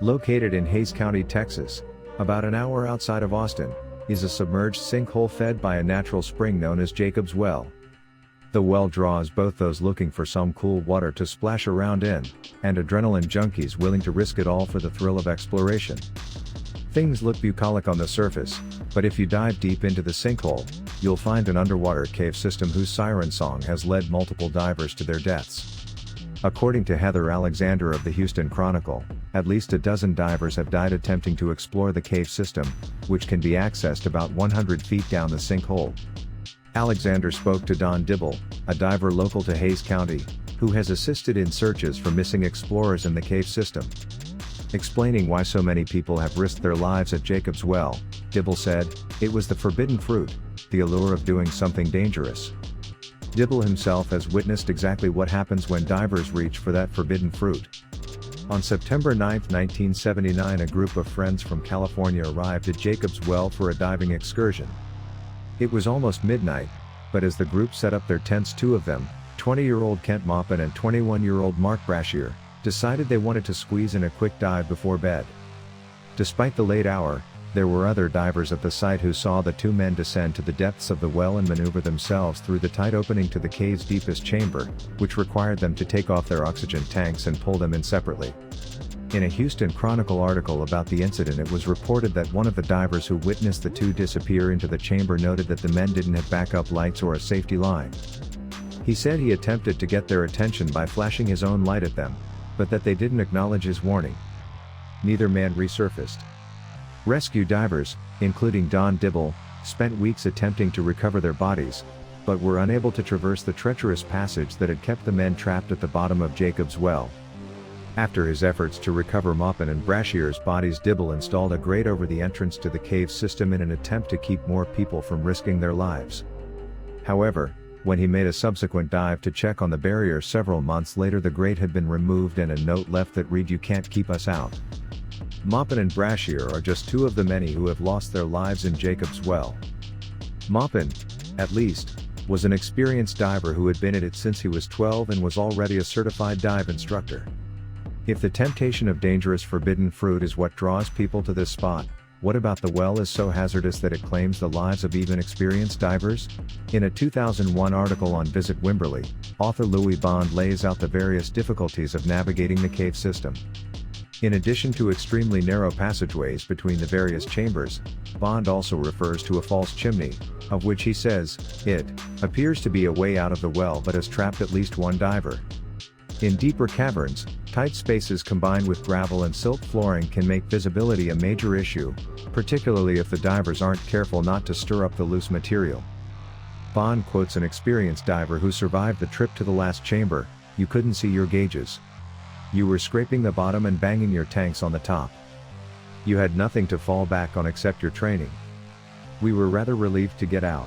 Located in Hays County, Texas, about an hour outside of Austin, is a submerged sinkhole fed by a natural spring known as Jacob's Well. The well draws both those looking for some cool water to splash around in, and adrenaline junkies willing to risk it all for the thrill of exploration. Things look bucolic on the surface, but if you dive deep into the sinkhole, you'll find an underwater cave system whose siren song has led multiple divers to their deaths. According to Heather Alexander of the Houston Chronicle, at least a dozen divers have died attempting to explore the cave system, which can be accessed about 100 feet down the sinkhole. Alexander spoke to Don Dibble, a diver local to Hays County, who has assisted in searches for missing explorers in the cave system. Explaining why so many people have risked their lives at Jacob's Well, Dibble said, "It was the forbidden fruit, the allure of doing something dangerous." Dibble himself has witnessed exactly what happens when divers reach for that forbidden fruit. On September 9, 1979, a group of friends from California arrived at Jacob's Well for a diving excursion. It was almost midnight, but as the group set up their tents, two of them, 20-year-old Kent Maupin and 21-year-old Mark Brashear, decided they wanted to squeeze in a quick dive before bed. Despite the late hour, there were other divers at the site who saw the two men descend to the depths of the well and maneuver themselves through the tight opening to the cave's deepest chamber, which required them to take off their oxygen tanks and pull them in separately. In a Houston Chronicle article about the incident, it was reported that one of the divers who witnessed the two disappear into the chamber noted that the men didn't have backup lights or a safety line. He said he attempted to get their attention by flashing his own light at them, but that they didn't acknowledge his warning. Neither man resurfaced. Rescue divers, including Don Dibble, spent weeks attempting to recover their bodies, but were unable to traverse the treacherous passage that had kept the men trapped at the bottom of Jacob's Well. After his efforts to recover Maupin and Brashear's bodies, Dibble installed a grate over the entrance to the cave system in an attempt to keep more people from risking their lives. However, when he made a subsequent dive to check on the barrier several months later, the grate had been removed and a note left that read, "You can't keep us out." Maupin and Brashear are just two of the many who have lost their lives in Jacob's Well. Maupin, at least, was an experienced diver who had been at it since he was 12 and was already a certified dive instructor. If the temptation of dangerous forbidden fruit is what draws people to this spot, what about the well is so hazardous that it claims the lives of even experienced divers? In a 2001 article on Visit Wimberley, author Louis Bond lays out the various difficulties of navigating the cave system. In addition to extremely narrow passageways between the various chambers, Bond also refers to a false chimney, of which he says, it appears to be a way out of the well but has trapped at least one diver. In deeper caverns, tight spaces combined with gravel and silt flooring can make visibility a major issue, particularly if the divers aren't careful not to stir up the loose material. Bond quotes an experienced diver who survived the trip to the last chamber, "You couldn't see your gauges. You were scraping the bottom and banging your tanks on the top. You had nothing to fall back on except your training. We were rather relieved to get out."